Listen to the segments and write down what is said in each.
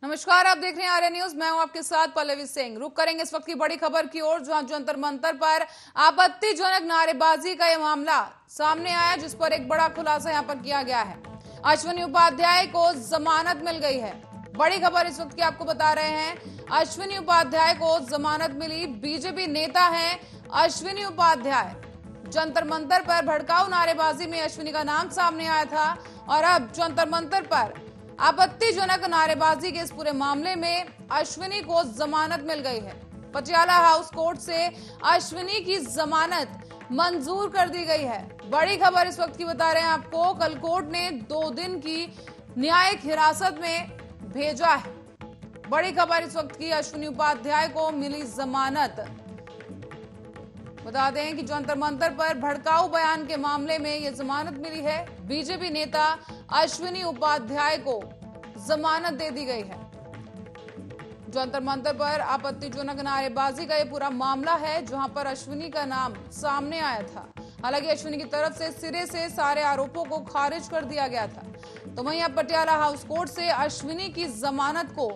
नमस्कार, आप देख रहे हैं आर्य न्यूज। मैं हूं आपके साथ पल्लवी सिंह। रुक करेंगे इस वक्त की बड़ी खबर की ओर, जहां जंतर मंतर पर आपत्तिजनक नारेबाजी का यह मामला सामने आया, जिस पर एक बड़ा खुलासा यहां पर किया गया है। अश्विनी उपाध्याय को जमानत मिल गई है। बड़ी खबर इस वक्त की आपको बता रहे हैं। अश्विनी उपाध्याय को जमानत मिली। बीजेपी नेता है अश्विनी उपाध्याय। जंतर मंतर पर भड़काऊ नारेबाजी में अश्विनी का नाम सामने आया था और अब जंतर मंतर पर आपत्तिजनक नारेबाजी के इस पूरे मामले में अश्विनी को जमानत मिल गई है। पटियाला हाउस कोर्ट से अश्विनी की जमानत मंजूर कर दी गई है। बड़ी खबर इस वक्त की बता रहे हैं आपको। कल कोर्ट ने 2 दिन की न्यायिक हिरासत में भेजा है। बड़ी खबर इस वक्त की, अश्विनी उपाध्याय को मिली जमानत। बता दें कि जंतर मंतर पर भड़काऊ बयान के मामले में यह जमानत मिली है। बीजेपी नेता अश्विनी उपाध्याय को जमानत दे दी गई है। जंतर मंतर पर आपत्तिजनक नारेबाजी का यह पूरा मामला है, जहां पर अश्विनी का नाम सामने आया था। हालांकि अश्विनी की तरफ से सिरे से सारे आरोपों को खारिज कर दिया गया था। तो वहीं अब पटियाला हाउस कोर्ट से अश्विनी की जमानत को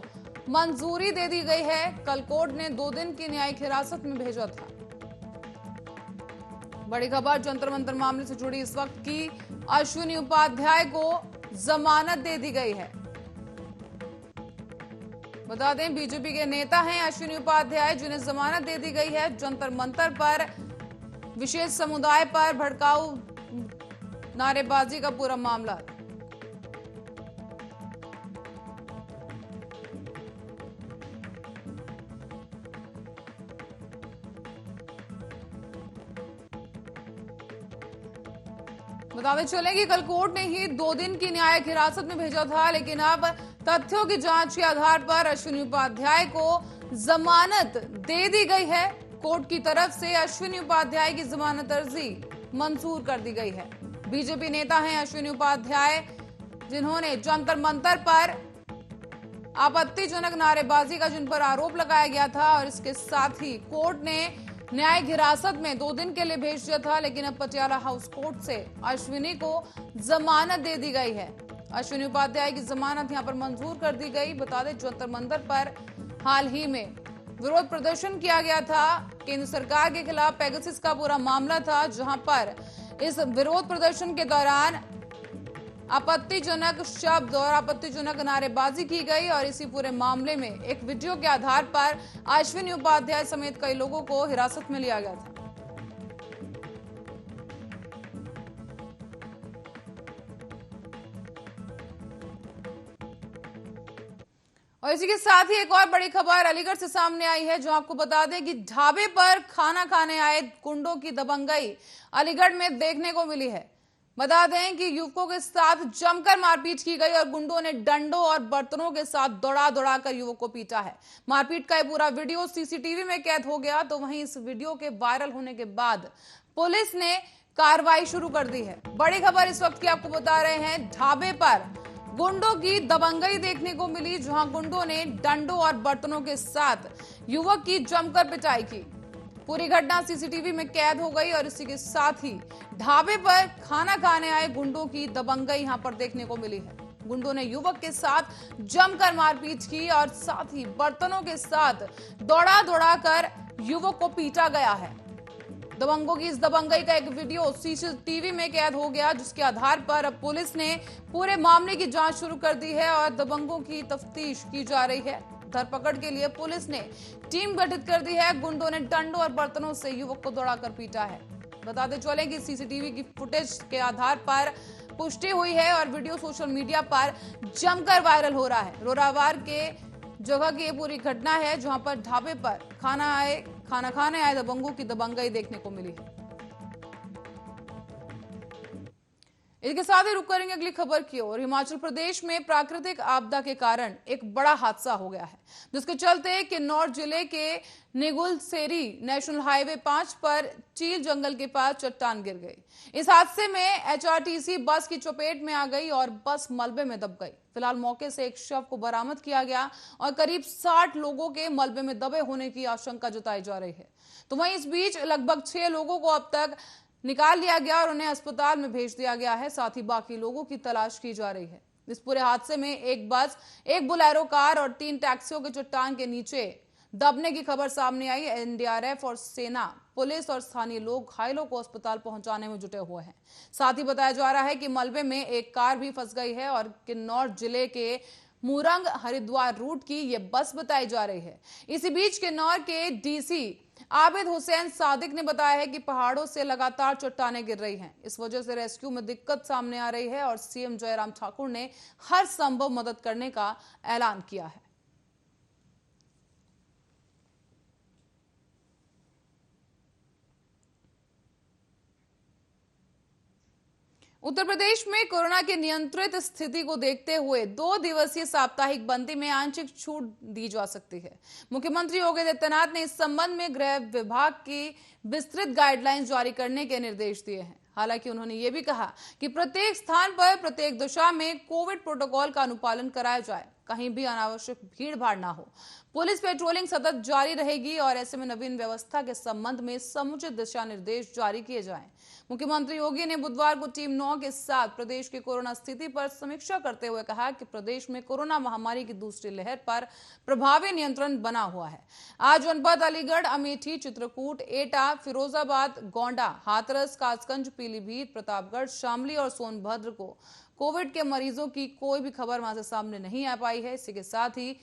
मंजूरी दे दी गई है। कल कोर्ट ने 2 दिन की न्यायिक हिरासत में भेजा था। बड़ी खबर जंतर मंतर मामले से जुड़ी इस वक्त की, अश्विनी उपाध्याय को जमानत दे दी गई है। बता दें बीजेपी के नेता हैं अश्विनी उपाध्याय, जिन्हें जमानत दे दी गई है। जंतर मंतर पर विशेष समुदाय पर भड़काऊ नारेबाजी का पूरा मामला। बताते चले कि कल कोर्ट ने ही 2 दिन की न्यायिक हिरासत में भेजा था, लेकिन अब तथ्यों की जांच के आधार पर अश्विनी उपाध्याय को जमानत दे दी गई है। कोर्ट की तरफ से अश्विनी उपाध्याय की जमानत अर्जी मंजूर कर दी गई है। बीजेपी नेता हैं अश्विनी उपाध्याय, जिन्होंने जंतर मंतर पर आपत्तिजनक नारेबाजी का जिन पर आरोप लगाया गया था, और इसके साथ ही कोर्ट ने न्यायिक हिरासत में 2 दिन के लिए भेज दिया था। लेकिन अब पटियाला हाउस कोर्ट से अश्विनी को जमानत दे दी गई है। अश्विनी उपाध्याय की जमानत यहां पर मंजूर कर दी गई। बता दें जंतर मंतर पर हाल ही में विरोध प्रदर्शन किया गया था। केंद्र सरकार के खिलाफ पेगासस का पूरा मामला था, जहां पर इस विरोध प्रदर्शन के दौरान आपत्तिजनक शब्द और आपत्तिजनक नारेबाजी की गई। और इसी पूरे मामले में एक वीडियो के आधार पर अश्विनी उपाध्याय समेत कई लोगों को हिरासत में लिया गया था। और इसी के साथ ही एक और बड़ी खबर अलीगढ़ से सामने आई है, जो आपको बता दें कि ढाबे पर खाना खाने आए गुंडों की दबंगई अलीगढ़ में देखने को मिली है। बता दें कि युवकों के साथ जमकर मारपीट की गई और गुंडों ने डंडों और बर्तनों के साथ दौड़ा दौड़ा कर युवक को पीटा है। मारपीट का यह पूरा वीडियो सीसीटीवी में कैद हो गया। तो वहीं इस वीडियो के वायरल होने के बाद पुलिस ने कार्रवाई शुरू कर दी है। बड़ी खबर इस वक्त की आपको बता रहे हैं, ढाबे पर गुंडों की दबंगई देखने को मिली, जहां गुंडों ने डंडों और बर्तनों के साथ युवक की जमकर पिटाई की। पूरी घटना सीसीटीवी में कैद हो गई और इसी के साथ ही ढाबे पर खाना खाने आए गुंडों की दबंगई यहां पर देखने को मिली है। गुंडों ने युवक के साथ जमकर मारपीट की और साथ ही बर्तनों के साथ दौड़ा दौड़ा कर युवक को पीटा गया है। दबंगों की इस दबंगई का एक वीडियो सीसीटीवी में कैद हो गया, जिसके आधार पर अब पुलिस ने पूरे मामले की जांच शुरू कर दी है और दबंगों की तफ्तीश की जा रही है। धरपकड़ के लिए पुलिस ने टीम गठित कर दी है। गुंडों ने डंडों और बर्तनों से युवक को दौड़ाकर पीटा है। बताते चलें कि सीसीटीवी की फुटेज के आधार पर पुष्टि हुई है और वीडियो सोशल मीडिया पर जमकर वायरल हो रहा है। रोरावार के जगह की ये पूरी घटना है, जहां पर ढाबे पर खाना खाने आए दबंगों की दबंगई देखने को मिली है। इसके साथ ही रुक करेंगे अगली खबर की ओर। हिमाचल प्रदेश में प्राकृतिक आपदा के कारण एक बड़ा हादसा हो गया है, जिसके चलते किन्नौर जिले के निगुलसेरी नेशनल हाईवे 5 पर चील जंगल के पास चट्टान गिर गई। इस हादसे में एचआरटीसी बस की चपेट में आ गई और बस मलबे में दब गई। फिलहाल मौके से एक शव को बरामद किया गया और करीब 60 लोगों के मलबे में दबे होने की आशंका जताई जा रही है। तो वहीं इस बीच लगभग 6 लोगों को अब तक निकाल लिया गया और उन्हें अस्पताल में भेज दिया गया है। साथ ही बाकी लोगों की तलाश की जा रही है। इस पूरे हादसे में एक बस, एक बोलेरो कार और 3 टैक्सियों के चट्टान के नीचे दबने की खबर सामने आई। एनडीआरएफ और सेना, पुलिस और स्थानीय लोग घायलों को अस्पताल पहुंचाने में जुटे हुए हैं। साथ ही बताया जा रहा है कि मलबे में एक कार भी फंस गई है और किन्नौर जिले के मूरंग हरिद्वार रूट की यह बस बताई जा रही है। इसी बीच किन्नौर के डीसी आबिद हुसैन सादिक ने बताया है कि पहाड़ों से लगातार चट्टानें गिर रही हैं। इस वजह से रेस्क्यू में दिक्कत सामने आ रही है और सीएम जयराम ठाकुर ने हर संभव मदद करने का ऐलान किया है। उत्तर प्रदेश में कोरोना की नियंत्रित स्थिति को देखते हुए 2 दिवसीय साप्ताहिक बंदी में आंशिक छूट दी जा सकती है। मुख्यमंत्री योगी आदित्यनाथ ने इस संबंध में गृह विभाग की विस्तृत गाइडलाइंस जारी करने के निर्देश दिए हैं। हालांकि उन्होंने ये भी कहा कि प्रत्येक स्थान पर प्रत्येक दिशा में कोविड प्रोटोकॉल का अनुपालन कराया जाए, कहीं भी अनावश्यक भीड़ भाड़ ना हो। पुलिस पेट्रोलिंग सतत जारी रहेगी और ऐसे में नवीन व्यवस्था के संबंध में समुचित दिशा निर्देश जारी किए जाएं। मुख्यमंत्री योगी ने बुधवार को टीम 9 के साथ प्रदेश की कोरोना स्थिति पर समीक्षा करते हुए कहा कि प्रदेश में कोरोना महामारी की दूसरी लहर पर प्रभावी नियंत्रण बना हुआ है। आज जनपद अलीगढ़, अमेठी, चित्रकूट, एटा, फिरोजाबाद, गोंडा, हाथरस, कासगंज, पीलीभीत, प्रतापगढ़, शामली और सोनभद्र को कोविड के मरीजों की कोई भी खबर वहां से सामने नहीं आ पाई है। इसी के साथ ही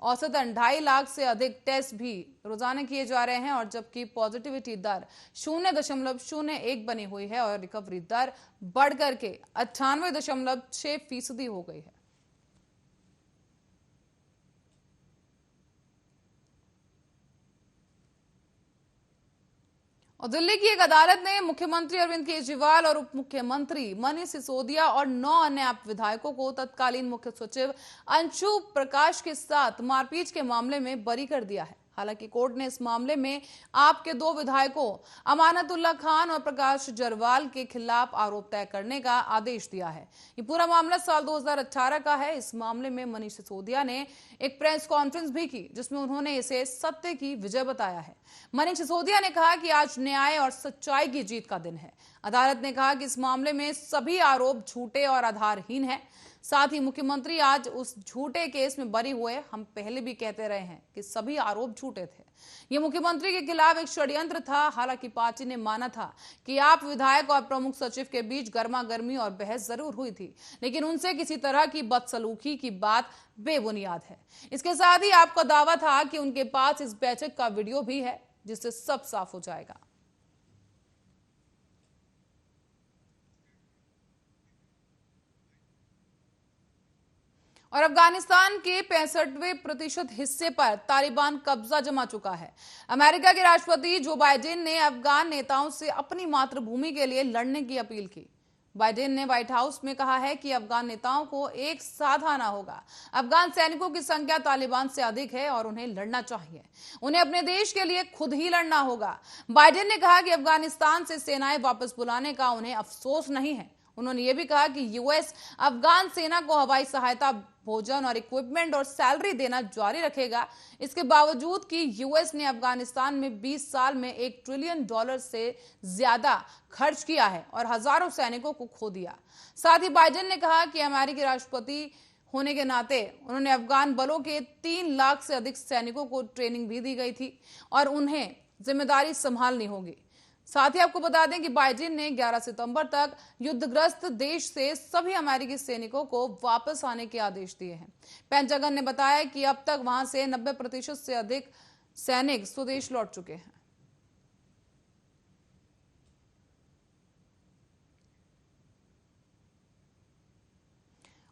औसतन 2.5 लाख से अधिक टेस्ट भी रोजाना किए जा रहे हैं और जबकि पॉजिटिविटी दर 0.01 बनी हुई है और रिकवरी दर बढ़कर के 98.6% हो गई है। और दिल्ली की एक अदालत ने मुख्यमंत्री अरविंद केजरीवाल और उप मुख्यमंत्री मनीष सिसोदिया और 9 अन्य आप विधायकों को तत्कालीन मुख्य सचिव अंशु प्रकाश के साथ मारपीट के मामले में बरी कर दिया है। हालांकि कोर्ट ने इस मामले में आप के 2 विधायकों अमानतुल्लाह खान और प्रकाश जरवाल के खिलाफ आरोप तय करने का आदेश दिया है। ये पूरा मामला साल 2018 का है। इस मामले में मनीष सिसोदिया ने एक प्रेस कॉन्फ्रेंस भी की जिसमें उन्होंने इसे सत्य की विजय बताया है। मनीष सिसोदिया ने कहा कि आज न्याय और सच्चाई की जीत का दिन है। अदालत ने कहा कि इस मामले में सभी आरोप झूठे और आधारहीन हैं। साथ ही मुख्यमंत्री आज उस झूठे केस में बरी हुए। हम पहले भी कहते रहे हैं कि सभी आरोप झूठे थे। ये मुख्यमंत्री के खिलाफ एक षड्यंत्र था। हालांकि पार्टी ने माना था कि आप विधायक और प्रमुख सचिव के बीच गर्मा गर्मी और बहस जरूर हुई थी, लेकिन उनसे किसी तरह की बदसलूकी की बात बेबुनियाद है। इसके साथ ही आपका दावा था कि उनके पास इस बैठक का वीडियो भी है जिससे सब साफ हो जाएगा। और अफगानिस्तान के 65% हिस्से पर तालिबान कब्जा जमा चुका है। अमेरिका के राष्ट्रपति जो बाइडेन ने अफगान नेताओं से अपनी मातृभूमि के लिए लड़ने की अपील की। बाइडेन ने व्हाइट हाउस में कहा है कि अफगान नेताओं को एक साथ आना होगा। अफगान सैनिकों की संख्या तालिबान से अधिक है और उन्हें लड़ना चाहिए। उन्हें अपने देश के लिए खुद ही लड़ना होगा। बाइडेन ने कहा कि अफगानिस्तान से सेनाएं वापस बुलाने का उन्हें अफसोस नहीं है। उन्होंने ये भी कहा कि यूएस अफगान सेना को हवाई सहायता, भोजन और इक्विपमेंट और सैलरी देना जारी रखेगा। इसके बावजूद कि यूएस ने अफगानिस्तान में 20 साल में $1 ट्रिलियन से ज्यादा खर्च किया है और हजारों सैनिकों को खो दिया। साथ ही बाइडेन ने कहा कि अमेरिकी राष्ट्रपति होने के नाते उन्होंने अफगान बलों के 3 लाख से अधिक सैनिकों को ट्रेनिंग भी दी गई थी और उन्हें जिम्मेदारी संभालनी होगी। साथ ही आपको बता दें कि बाइडेन ने 11 सितंबर तक युद्धग्रस्त देश से सभी अमेरिकी सैनिकों को वापस आने के आदेश दिए हैं। पेंटागन ने बताया कि अब तक वहां से 90% से अधिक सैनिक स्वदेश लौट चुके हैं।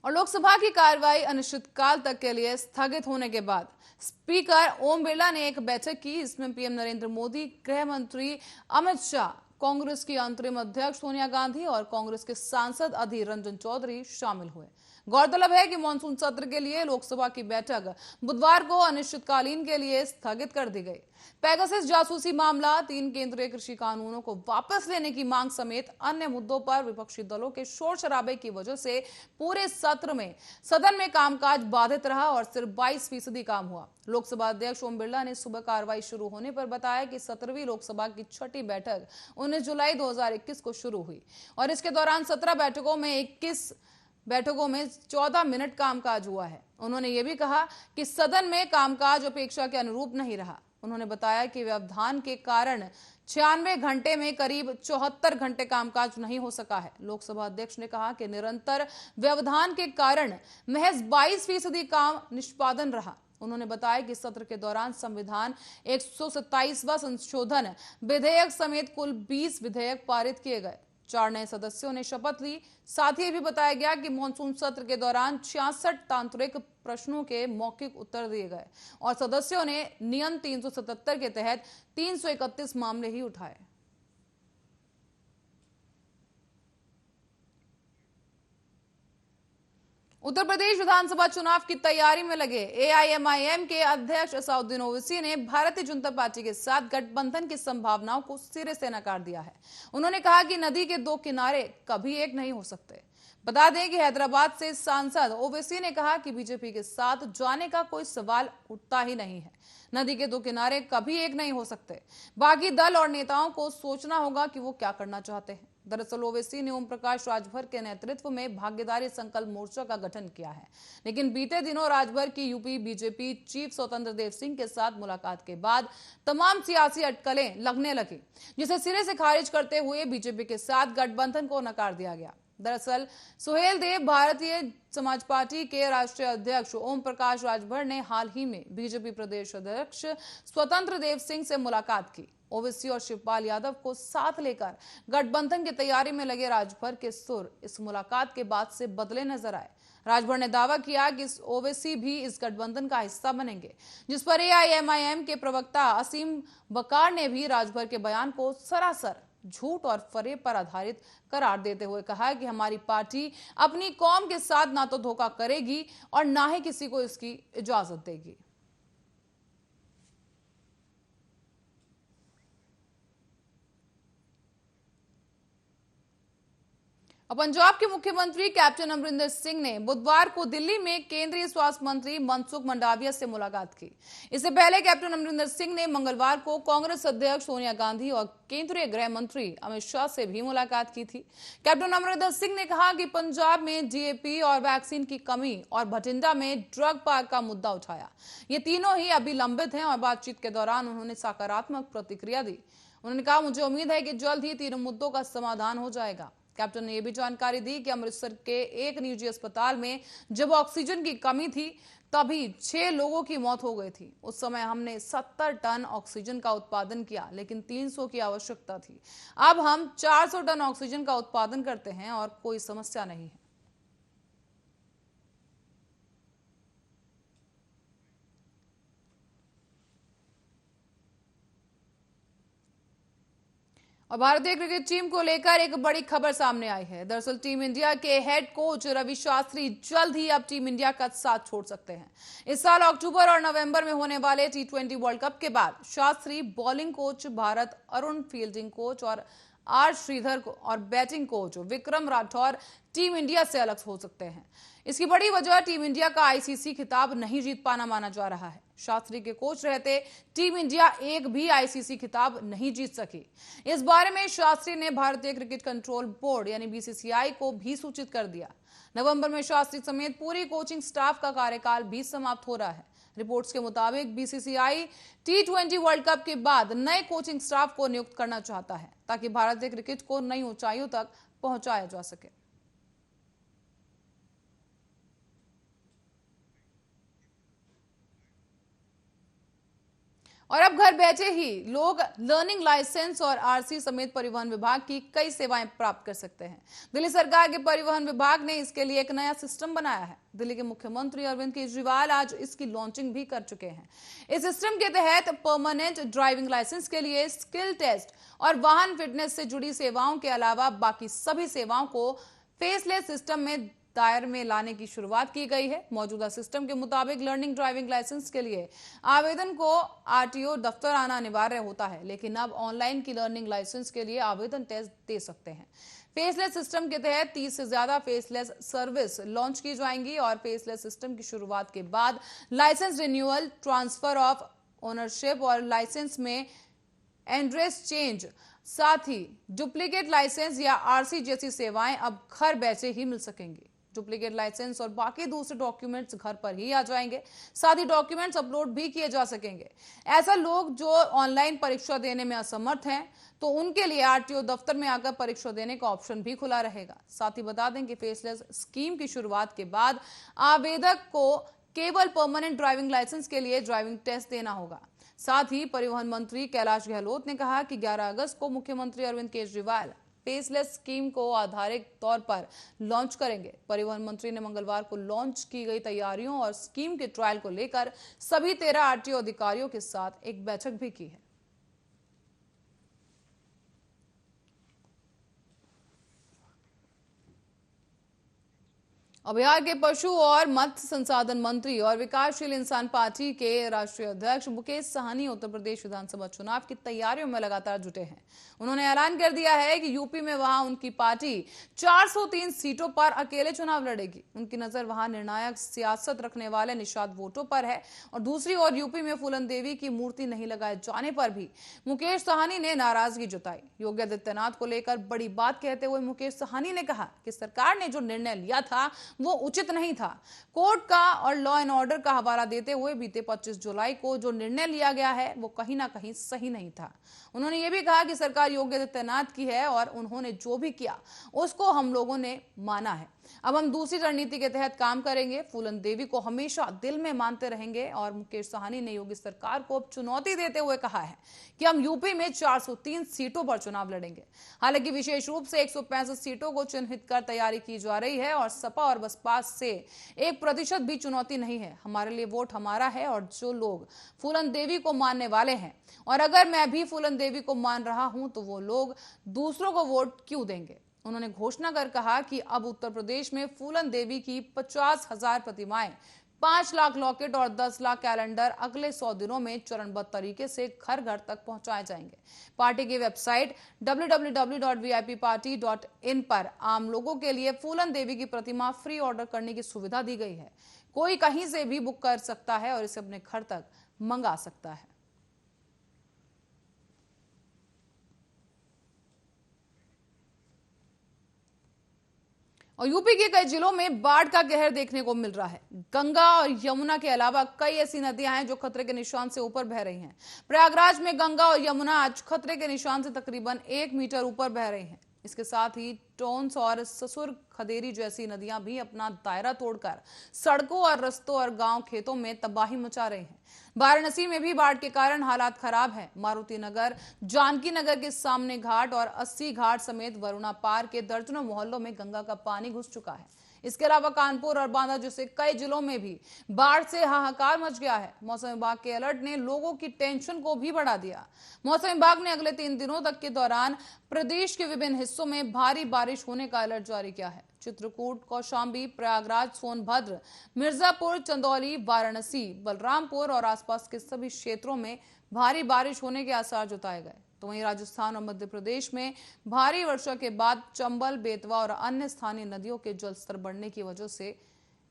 और लोकसभा की कार्रवाई अनिश्चितकाल तक के लिए स्थगित होने के बाद स्पीकर ओम बिरला ने एक बैठक की। इसमें पीएम नरेंद्र मोदी, गृह मंत्री अमित शाह, कांग्रेस की अंतरिम अध्यक्ष सोनिया गांधी और कांग्रेस के सांसद अधीर रंजन चौधरी शामिल हुए। गौरतलब है कि मानसून सत्र के लिए लोकसभा की बैठक बुधवार को अनिश्चितकालीन के लिए स्थगित कर दी गई। पेगासस जासूसी मामला, 3 केंद्रीय कृषि कानूनों को वापस लेने की मांग समेत अन्य मुद्दों पर विपक्षी दलों के शोर शराबे की वजह से पूरे सत्र में सदन में कामकाज बाधित रहा और सिर्फ 22% काम हुआ। लोकसभा अध्यक्ष ओम बिरला ने सुबह कार्रवाई शुरू होने पर बताया कि 17वीं लोकसभा की छठी बैठक 19 जुलाई 2021 को शुरू हुई और इसके दौरान 17 बैठकों में 21 बैठकों में 14 मिनट कामकाज हुआ है। उन्होंने ये भी कहा कि सदन में कामकाज अपेक्षा के अनुरूप नहीं रहा। उन्होंने बताया कि व्यवधान के कारण 96 घंटे में करीब 74 घंटे कामकाज नहीं हो सका है। लोकसभा अध्यक्ष ने कहा कि निरंतर व्यवधान के कारण महज 22% काम निष्पादन रहा। उन्होंने बताया कि सत्र के दौरान संविधान 127वां संशोधन विधेयक समेत कुल 20 विधेयक पारित किए गए। 4 नए सदस्यों ने शपथ ली। साथ ही भी बताया गया कि मानसून सत्र के दौरान 66 तांत्रिक प्रश्नों के मौखिक उत्तर दिए गए और सदस्यों ने नियम 377 के तहत 331 मामले ही उठाए। उत्तर प्रदेश विधानसभा चुनाव की तैयारी में लगे एआईएमआईएम के अध्यक्ष असदुद्दीन ओवैसी ने भारतीय जनता पार्टी के साथ गठबंधन की संभावनाओं को सिरे से नकार दिया है। उन्होंने कहा कि नदी के दो किनारे कभी एक नहीं हो सकते। बता दें कि हैदराबाद से सांसद ओवैसी ने कहा कि बीजेपी के साथ जाने का कोई सवाल उठता ही नहीं है। नदी के दो किनारे कभी एक नहीं हो सकते। बाकी दल और नेताओं को सोचना होगा कि वो क्या करना चाहते हैं। दरअसल ओवैसी ने ओम प्रकाश राजभर के नेतृत्व में भागीदारी संकल्प मोर्चा का गठन किया है, लेकिन बीते दिनों राजभर की यूपी बीजेपी चीफ स्वतंत्र देव सिंह के साथ मुलाकात के बाद तमाम सियासी अटकलें लगने लगी, जिसे सिरे से खारिज करते हुए बीजेपी के साथ गठबंधन को नकार दिया गया। दरअसल सुहेल देव भारतीय समाज पार्टी के राष्ट्रीय अध्यक्ष ओम प्रकाश राजभर ने हाल ही में बीजेपी प्रदेश अध्यक्ष स्वतंत्र देव सिंह से मुलाकात की। ओवैसी और शिवपाल यादव को साथ लेकर गठबंधन की तैयारी में लगे राजभर के सुर इस मुलाकात के बाद से बदले नजर आए। राजभर ने दावा किया कि ओवैसी भी इस गठबंधन का हिस्सा बनेंगे, जिस पर एआईएमआईएम के प्रवक्ता असीम बकार ने भी राजभर के बयान को सरासर झूठ और फरेब पर आधारित करार देते हुए कहा कि हमारी पार्टी अपनी कौम के साथ ना तो धोखा करेगी और ना ही किसी को इसकी इजाजत देगी। और पंजाब के मुख्यमंत्री कैप्टन अमरिंदर सिंह ने बुधवार को दिल्ली में केंद्रीय स्वास्थ्य मंत्री मनसुख मंडाविया से मुलाकात की। इससे पहले कैप्टन अमरिंदर सिंह ने मंगलवार को कांग्रेस अध्यक्ष सोनिया गांधी और केंद्रीय गृह मंत्री अमित शाह से भी मुलाकात की थी। कैप्टन अमरिंदर सिंह ने कहा कि पंजाब में डीएपी और वैक्सीन की कमी और भटिंडा में ड्रग पार्क का मुद्दा उठाया। ये तीनों ही अभी लंबित हैं और बातचीत के दौरान उन्होंने सकारात्मक प्रतिक्रिया दी। उन्होंने कहा, मुझे उम्मीद है कि जल्द ही तीनों मुद्दों का समाधान हो जाएगा। कैप्टन ने यह भी जानकारी दी कि अमृतसर के एक निजी अस्पताल में जब ऑक्सीजन की कमी थी तभी 6 लोगों की मौत हो गई थी। उस समय हमने 70 टन ऑक्सीजन का उत्पादन किया, लेकिन 300 की आवश्यकता थी। अब हम 400 टन ऑक्सीजन का उत्पादन करते हैं और कोई समस्या नहीं है। और भारतीय क्रिकेट टीम को लेकर एक बड़ी खबर सामने आई है। दरअसल टीम इंडिया के हेड कोच रवि शास्त्री जल्द ही अब टीम इंडिया का साथ छोड़ सकते हैं। इस साल अक्टूबर और नवंबर में होने वाले T20 वर्ल्ड कप के बाद Shastri bowling coach Bharat Arun, fielding coach और आर श्रीधर और batting coach Vikram Rathore team India से अलग हो सकते हैं। इसकी बड़ी वजह टीम इंडिया का आईसीसी खिताब नहीं जीत पाना माना जा रहा है। शास्त्री के कोच रहते टीम इंडिया एक भी आईसीसी खिताब नहीं जीत सकी। इस बारे में शास्त्री ने भारतीय क्रिकेट कंट्रोल बोर्ड यानी बीसीसीआई को भी सूचित कर दिया। नवंबर में शास्त्री समेत पूरी कोचिंग स्टाफ का कार्यकाल भी समाप्त हो रहा है। रिपोर्ट्स के मुताबिक बीसीसीआई T20 वर्ल्ड कप के बाद नए कोचिंग स्टाफ को नियुक्त करना चाहता है ताकि भारतीय क्रिकेट को नई ऊंचाइयों तक पहुंचाया जा सके। और अब घर बैठे ही लोग लर्निंग लाइसेंस और आरसी समेत परिवहन विभाग की कई सेवाएं प्राप्त कर सकते हैं। दिल्ली सरकार के परिवहन विभाग ने इसके लिए एक नया सिस्टम बनाया है। दिल्ली के मुख्यमंत्री अरविंद केजरीवाल आज इसकी लॉन्चिंग भी कर चुके हैं। इस सिस्टम के तहत परमानेंट ड्राइविंग लाइसेंस के लिए स्किल टेस्ट और वाहन फिटनेस से जुड़ी सेवाओं के अलावा बाकी सभी सेवाओं को फेसलेस सिस्टम में दायर में लाने की शुरुआत की गई है। मौजूदा सिस्टम के मुताबिक लर्निंग ड्राइविंग लाइसेंस के लिए आवेदन को आरटीओ दफ्तर आना अनिवार्य होता है, लेकिन अब ऑनलाइन की लर्निंग लाइसेंस के लिए आवेदन टेस्ट दे सकते हैं। फेसलेस सिस्टम के तहत 30 से ज्यादा फेसलेस सर्विस लॉन्च की जाएंगी और फेसलेस सिस्टम की शुरुआत के बाद license renewal, transfer of ownership और लाइसेंस में एड्रेस चेंज, साथ ही डुप्लीकेट लाइसेंस या आरसी जैसी सेवाएं अब घर बैठे ही मिल सकेंगी। डुप्लीकेट लाइसेंस और बाकी दूसरे डॉक्यूमेंट्स घर पर ही आ जाएंगे। साथ ही डॉक्यूमेंट्स अपलोड भी किए जा सकेंगे। ऐसा लोग जो ऑनलाइन परीक्षा देने में असमर्थ हैं तो उनके लिए आरटीओ दफ्तर में आकर परीक्षा देने का ऑप्शन भी खुला रहेगा। साथ ही बता दें कि फेसलेस स्कीम की शुरुआत के बाद आवेदक को केवल परमानेंट ड्राइविंग लाइसेंस के लिए ड्राइविंग टेस्ट देना होगा। साथ ही परिवहन मंत्री कैलाश गहलोत ने कहा कि 11 अगस्त को मुख्यमंत्री अरविंद केजरीवाल फेसलेस स्कीम को आधारिक तौर पर लॉन्च करेंगे। परिवहन मंत्री ने मंगलवार को लॉन्च की गई तैयारियों और स्कीम के ट्रायल को लेकर सभी 13 आरटीओ अधिकारियों के साथ एक बैठक भी की है। और बिहार के पशु और मत्स्य संसाधन मंत्री और विकासशील इंसान पार्टी के राष्ट्रीय अध्यक्ष मुकेश साहनी उत्तर प्रदेश विधानसभा चुनाव की तैयारियों में लगातार जुटे हैं। उन्होंने ऐलान कर दिया है कि यूपी में वहां उनकी पार्टी 403 सीटों पर अकेले चुनाव लड़ेगी। उनकी नजर वहां निर्णायक सियासत रखने वाले निषाद वोटों पर है। और दूसरी ओर यूपी में फूलन देवी की मूर्ति नहीं लगाए जाने पर भी मुकेश साहनी ने नाराजगी जताई। योगी आदित्यनाथ को लेकर बड़ी बात कहते हुए मुकेश साहनी ने कहा कि सरकार ने जो निर्णय लिया था वो उचित नहीं था। कोर्ट का और लॉ एंड ऑर्डर का हवाला देते हुए बीते 25 जुलाई को जो निर्णय लिया गया है वो कहीं ना कहीं सही नहीं था। उन्होंने ये भी कहा कि सरकार योगी आदित्यनाथ की है और उन्होंने जो भी किया उसको हम लोगों ने माना है। अब हम दूसरी रणनीति के तहत काम करेंगे। फूलन देवी को हमेशा दिल में मानते रहेंगे। और मुकेश साहनी ने योगी सरकार को चुनौती देते हुए कहा है कि हम यूपी में 403 सीटों पर चुनाव लड़ेंगे। हालांकि विशेष रूप से 165 सीटों को चिन्हित कर तैयारी की जा रही है और सपा और बसपा से 1% भी चुनौती नहीं है। हमारे लिए वोट हमारा है और जो लोग फूलन देवी को मानने वाले हैं और अगर मैं भी फूलन देवी को मान रहा हूं तो वो लोग दूसरों को वोट क्यों देंगे। उन्होंने घोषणा कर कहा कि अब उत्तर प्रदेश में फूलन देवी की 50,000 प्रतिमाएं, 5 लाख लॉकेट और 10 लाख कैलेंडर अगले 100 दिनों में चरणबद्ध तरीके से घर घर तक पहुंचाए जाएंगे। पार्टी की वेबसाइट www.vipparty.in पर आम लोगों के लिए फूलन देवी की प्रतिमा फ्री ऑर्डर करने की सुविधा दी गई है। कोई कहीं से भी बुक कर सकता है और इसे अपने घर तक मंगा सकता है। और यूपी के कई जिलों में बाढ़ का कहर देखने को मिल रहा है। गंगा और यमुना के अलावा कई ऐसी नदियां हैं जो खतरे के निशान से ऊपर बह रही हैं। प्रयागराज में गंगा और यमुना आज खतरे के निशान से तकरीबन 1 मीटर ऊपर बह रही हैं। इसके साथ ही टोंस और ससुर खदेरी जैसी नदियां भी अपना दायरा तोड़कर सड़कों और रस्तों और गांव खेतों में तबाही मचा रही हैं। वाराणसी में भी बाढ़ के कारण हालात खराब हैं। मारुति नगर, जानकी नगर के सामने घाट और 80 घाट समेत वरुणा पार के दर्जनों मोहल्लों में गंगा का पानी घुस चुका है। इसके अलावा कानपुर और बांदा जैसे कई जिलों में भी बाढ़ से हाहाकार मच गया है। मौसम विभाग के अलर्ट ने लोगों की टेंशन को भी बढ़ा दिया। मौसम विभाग ने अगले 3 दिनों तक के दौरान प्रदेश के विभिन्न हिस्सों में भारी बारिश होने का अलर्ट जारी किया है। चित्रकूट, कौशाम्बी, प्रयागराज, सोनभद्र, मिर्जापुर, चंदौली, वाराणसी, बलरामपुर और आसपास के सभी क्षेत्रों में भारी बारिश होने के आसार जताए गए। तो वहीं राजस्थान और मध्य प्रदेश में भारी वर्षा के बाद चंबल, बेतवा और अन्य स्थानीय नदियों के जलस्तर बढ़ने की वजह से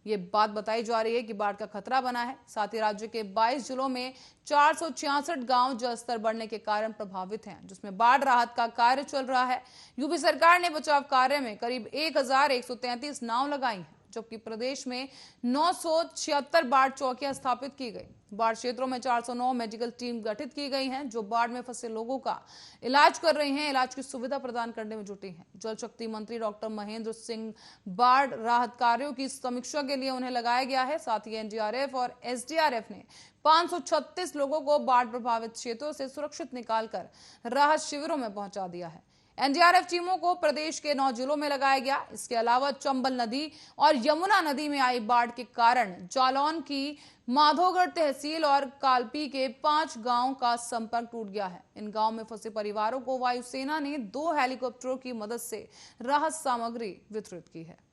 ये बात बताई जा रही है कि बाढ़ का खतरा बना है। साथ ही राज्य के 22 जिलों में 466 गांव जलस्तर बढ़ने के कारण प्रभावित हैं, जिसमें बाढ़ राहत का कार्य चल रहा है। यूपी सरकार ने बचाव कार्य में करीब 1133 नाव लगाई हैं, जबकि प्रदेश में 976 बाढ़ चौकियां स्थापित की गई। बाढ़ क्षेत्रों में 409 मेडिकल टीम गठित की गई हैं, जो बाढ़ में फंसे लोगों का इलाज कर रही हैं, इलाज की सुविधा प्रदान करने में जुटी हैं। जल शक्ति मंत्री डॉक्टर महेंद्र सिंह बाढ़ राहत कार्यों की समीक्षा के लिए उन्हें लगाया गया है। साथ ही एनडीआरएफ और एसडीआरएफ ने 536 लोगों को बाढ़ प्रभावित क्षेत्रों से सुरक्षित निकालकर राहत शिविरों में पहुंचा दिया है। एनडीआरएफ टीमों को प्रदेश के 9 जिलों में लगाया गया। इसके अलावा चंबल नदी और यमुना नदी में आई बाढ़ के कारण जालौन की माधोगढ़ तहसील और कालपी के 5 गांवों का संपर्क टूट गया है। इन गांवों में फंसे परिवारों को वायुसेना ने 2 हेलीकॉप्टरों की मदद से राहत सामग्री वितरित की है।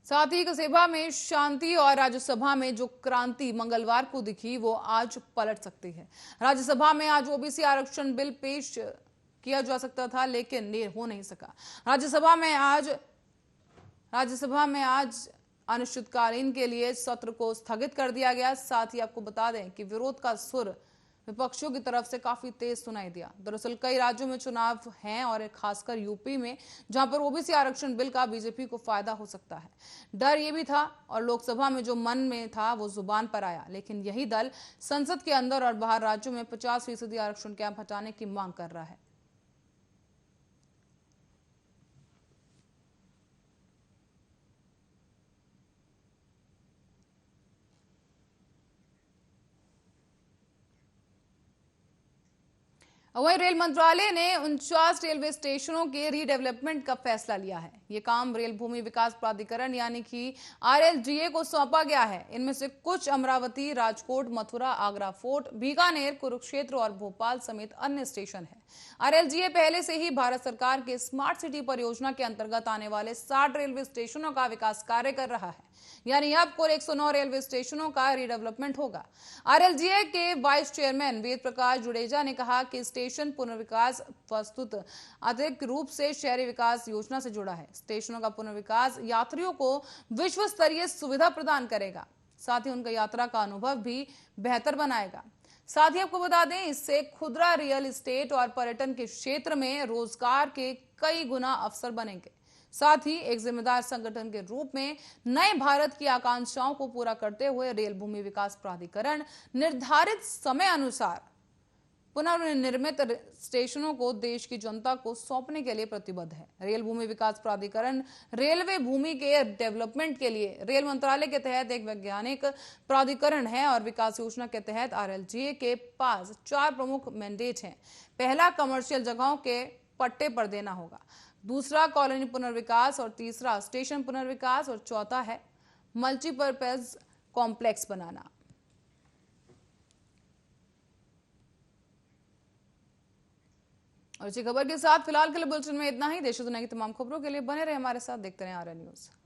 साथ ही कसेबा में शांति और राज्यसभा में जो क्रांति मंगलवार को दिखी वो आज पलट सकती है। राज्यसभा में आज ओबीसी आरक्षण बिल पेश किया जा सकता था, लेकिन ये हो नहीं सका। राज्यसभा में आज अनिश्चितकालीन के लिए सत्र को स्थगित कर दिया गया। साथ ही आपको बता दें कि विरोध का सुर विपक्षियों की तरफ से काफी तेज सुनाई दिया। दरअसल कई राज्यों में चुनाव हैं और खासकर यूपी में, जहां पर ओबीसी आरक्षण बिल का बीजेपी को फायदा हो सकता है। डर ये भी था और लोकसभा में जो मन में था वो जुबान पर आया, लेकिन यही दल संसद के अंदर और बाहर राज्यों में 50% आरक्षण कैंप हटाने की मांग कर रहा है। वहीं रेल मंत्रालय ने 49 रेलवे स्टेशनों के रीडेवलपमेंट का फैसला लिया है। ये काम रेल भूमि विकास प्राधिकरण यानी कि आरएलजीए को सौंपा गया है। इनमें से कुछ अमरावती, राजकोट, मथुरा, आगरा फोर्ट, बीकानेर, कुरुक्षेत्र और भोपाल समेत अन्य स्टेशन है। आरएलजीए पहले से ही भारत सरकार के स्मार्ट सिटी परियोजना के अंतर्गत आने वाले 60 रेलवे स्टेशनों का विकास कार्य कर रहा है, यानी अब कुल 109 रेलवे स्टेशनों का रीडेवलपमेंट होगा। आरएलजीए के वाइस चेयरमैन वेद प्रकाश जुडेजा ने कहा कि स्टेशन पुनर्विकास प्रस्तुत अतिरिक्त रूप से शहरी विकास योजना से जुड़ा है। स्टेशनों का पुनर्विकास यात्रियों को विश्व स्तरीय सुविधा प्रदान करेगा, साथ ही उनका यात्रा का अनुभव भी बेहतर बनाएगा। साथ ही आपको बता दें, इससे खुदरा रियल एस्टेट और पर्यटन के क्षेत्र में रोजगार के कई गुना अवसर बनेंगे। साथ ही एक जिम्मेदार संगठन के रूप में नए भारत की आकांक्षाओं को पूरा करते हुए रेल भूमि विकास प्राधिकरण निर्धारित समय अनुसार पुनर्निर्मित स्टेशनों को देश की जनता को सौंपने के लिए प्रतिबद्ध है। रेल भूमि विकास प्राधिकरण रेलवे भूमि के डेवलपमेंट के लिए रेल मंत्रालय के तहत एक वैज्ञानिक प्राधिकरण है और विकास योजना के तहत आरएलजीए के पास 4 प्रमुख मैंडेट हैं। पहला, कमर्शियल जगहों के पट्टे पर देना होगा। दूसरा, कॉलोनी पुनर्विकास और तीसरा, स्टेशन पुनर्विकास और चौथा है मल्टीपर्पज कॉम्प्लेक्स बनाना। और इसी खबर के साथ फिलहाल के लिए बुलेटिन में इतना ही। देश और दुनिया की तमाम खबरों के लिए बने रहे हमारे साथ, देखते रहे आरएन न्यूज।